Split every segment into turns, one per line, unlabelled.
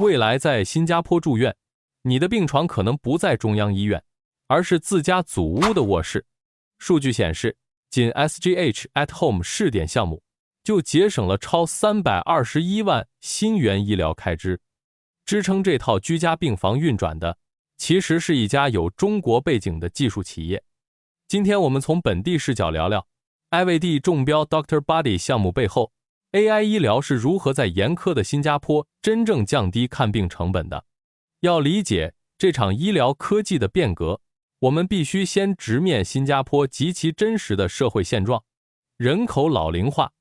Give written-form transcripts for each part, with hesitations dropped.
未来在新加坡住院，你的病床可能不在中央医院，而是自家祖屋的卧室。数据显示，仅 SGH at Home 试点项目就节省了超321万新元医疗开支。支撑这套居家病房运转的，其实是一家有中国背景的技术企业。今天我们从本地视角聊聊 IVD 中标 Dr. Body 项目背后 AI 医疗是如何在严苛的新加坡真正降低看病成本的。要理解这场医疗科技的变革，我们必须先直面新加坡极其真实的社会现状：人口老龄化。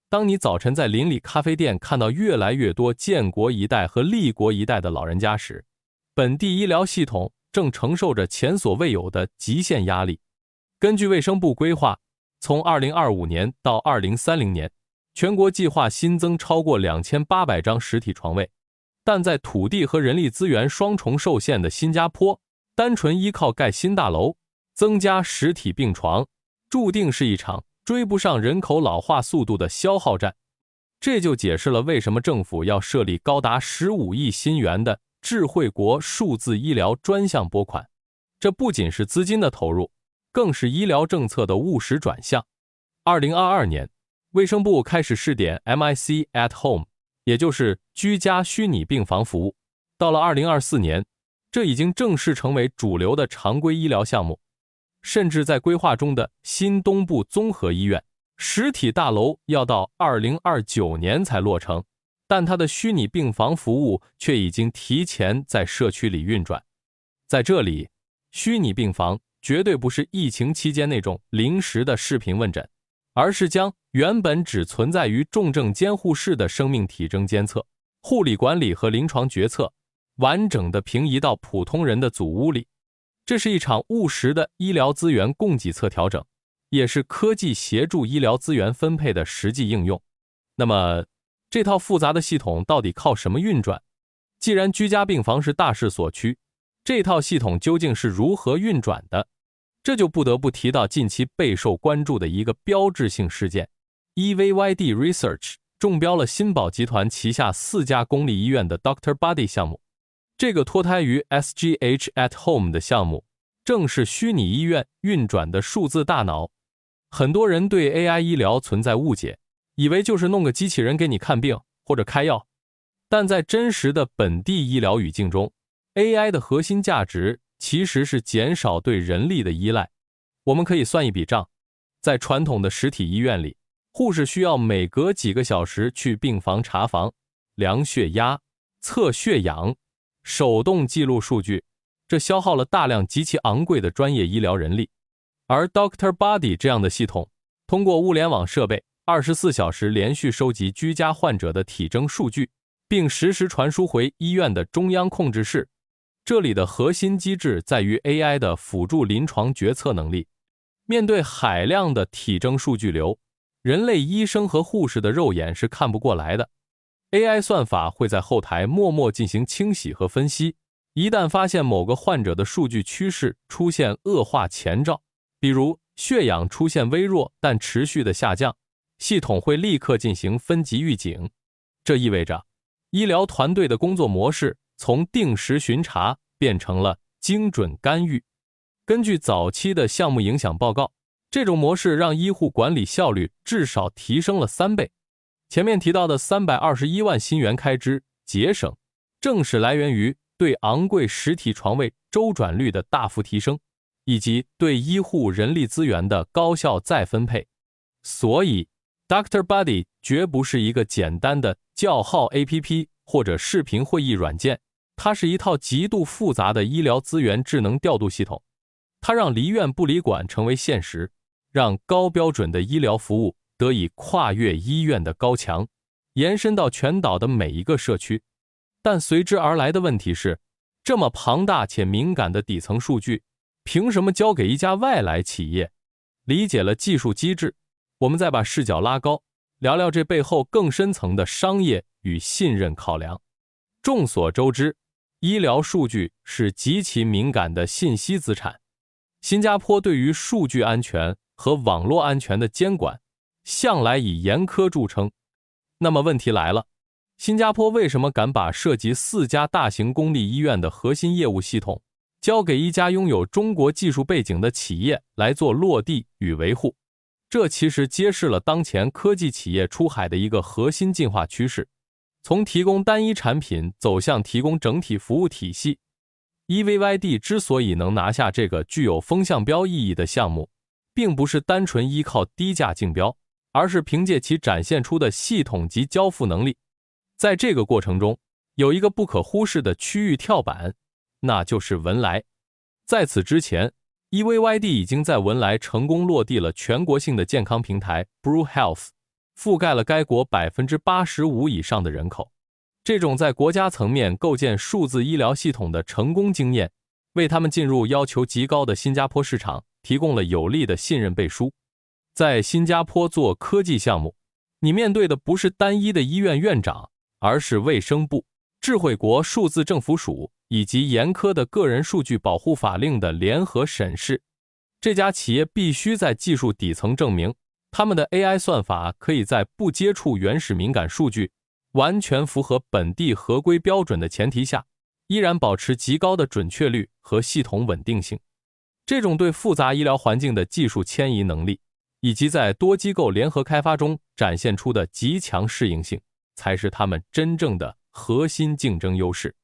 当你早晨在邻里咖啡店看到越来越多建国一代和立国一代的老人家时，本地医疗系统正承受着前所未有的极限压力。根据卫生部规划，从2025年到2030年，全国计划新增超过2800张实体床位，但在土地和人力资源双重受限的新加坡，单纯依靠盖新大楼、增加实体病床，注定是一场追不上人口老化速度的消耗战。这就解释了为什么政府要设立高达15亿新元的智慧国数字医疗专项拨款。这不仅是资金的投入，更是医疗政策的务实转向。2022年，卫生部开始试点 MIC at Home， 也就是居家虚拟病房服务。到了2024年，这已经正式成为主流的常规医疗项目。甚至在规划中的新东部综合医院，实体大楼要到2029年才落成，但它的虚拟病房服务却已经提前在社区里运转。在这里，虚拟病房绝对不是疫情期间那种临时的视频问诊，而是将原本只存在于重症监护室的生命体征监测、护理管理和临床决策，完整的平移到普通人的祖屋里。这是一场务实的医疗资源供给侧调整，也是科技协助医疗资源分配的实际应用。那么，这套复杂的系统到底靠什么运转？既然居家病房是大势所趋，这套系统究竟是如何运转的？这就不得不提到近期备受关注的一个标志性事件 ：EVYD Research 中标了新宝集团旗下4家公立医院的 Dr. Body 项目。这个脱胎于 SGH at Home 的项目，正是虚拟医院运转的数字大脑。很多人对 AI 医疗存在误解，以为就是弄个机器人给你看病或者开药。但在真实的本地医疗语境中， AI 的核心价值其实是减少对人力的依赖。我们可以算一笔账，在传统的实体医院里，护士需要每隔几个小时去病房查房、量血压、测血氧，手动记录数据，这消耗了大量极其昂贵的专业医疗人力。而 Dr. Body 这样的系统，通过物联网设备24小时连续收集居家患者的体征数据，并实时传输回医院的中央控制室。这里的核心机制在于 AI 的辅助临床决策能力。面对海量的体征数据流，人类医生和护士的肉眼是看不过来的。AI 算法会在后台默默进行清洗和分析，一旦发现某个患者的数据趋势出现恶化前兆，比如血氧出现微弱但持续的下降，系统会立刻进行分级预警。这意味着医疗团队的工作模式从定时巡查变成了精准干预。根据早期的项目影响报告，这种模式让医护管理效率至少提升了3倍。前面提到的321万新元开支节省，正是来源于对昂贵实体床位周转率的大幅提升，以及对医护人力资源的高效再分配。所以 Dr. Body 绝不是一个简单的叫号 APP 或者视频会议软件，它是一套极度复杂的医疗资源智能调度系统。它让离院不离馆成为现实，让高标准的医疗服务得以跨越医院的高墙，延伸到全岛的每一个社区。但随之而来的问题是，这么庞大且敏感的底层数据，凭什么交给一家外来企业？理解了技术机制，我们再把视角拉高，聊聊这背后更深层的商业与信任考量。众所周知，医疗数据是极其敏感的信息资产。新加坡对于数据安全和网络安全的监管向来以严苛著称。那么问题来了，新加坡为什么敢把涉及4家大型公立医院的核心业务系统交给一家拥有中国技术背景的企业来做落地与维护？这其实揭示了当前科技企业出海的一个核心进化趋势，从提供单一产品走向提供整体服务体系。EVYD 之所以能拿下这个具有风向标意义的项目，并不是单纯依靠低价竞标，而是凭借其展现出的系统级交付能力。在这个过程中，有一个不可忽视的区域跳板，那就是文莱。在此之前， EVYD 已经在文莱成功落地了全国性的健康平台 Blue Health， 覆盖了该国 85% 以上的人口。这种在国家层面构建数字医疗系统的成功经验，为他们进入要求极高的新加坡市场提供了有力的信任背书。在新加坡做科技项目，你面对的不是单一的医院院长，而是卫生部、智慧国数字政府署以及严苛的个人数据保护法令的联合审视。这家企业必须在技术底层证明，他们的 AI 算法可以在不接触原始敏感数据，完全符合本地合规标准的前提下，依然保持极高的准确率和系统稳定性。这种对复杂医疗环境的技术迁移能力，以及在多机构联合开发中展现出的极强适应性，才是他们真正的核心竞争优势。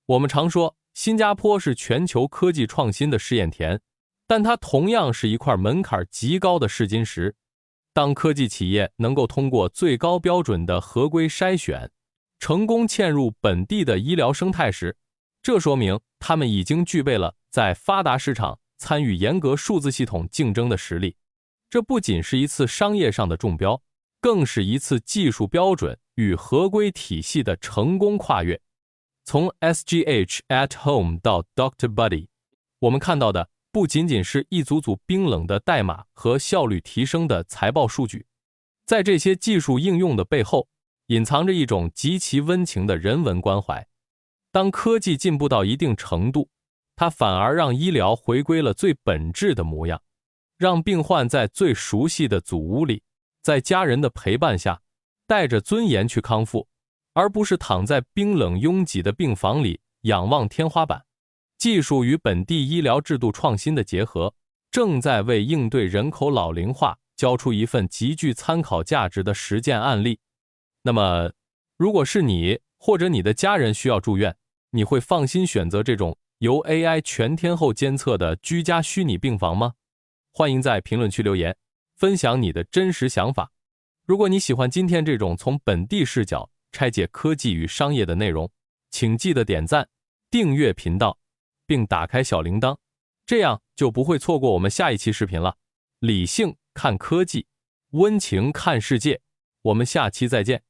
我们常说，新加坡是全球科技创新的试验田，但它同样是一块门槛极高的试金石。当科技企业能够通过最高标准的合规筛选，成功嵌入本地的医疗生态时，这说明他们已经具备了在发达市场参与严格数字系统竞争的实力。这不仅是一次商业上的中标，更是一次技术标准与合规体系的成功跨越。从 SGH at Home 到 Dr. Buddy， 我们看到的不仅仅是一组组冰冷的代码和效率提升的财报数据，在这些技术应用的背后，隐藏着一种极其温情的人文关怀。当科技进步到一定程度，它反而让医疗回归了最本质的模样，让病患在最熟悉的祖屋里，在家人的陪伴下，带着尊严去康复，而不是躺在冰冷拥挤的病房里仰望天花板。技术与本地医疗制度创新的结合，正在为应对人口老龄化交出一份极具参考价值的实践案例。那么，如果是你或者你的家人需要住院，你会放心选择这种由 AI 全天候监测的居家虚拟病房吗？欢迎在评论区留言，分享你的真实想法。如果你喜欢今天这种从本地视角拆解科技与商业的内容，请记得点赞、订阅频道，并打开小铃铛，这样就不会错过我们下一期视频了。理性看科技，温情看世界，我们下期再见。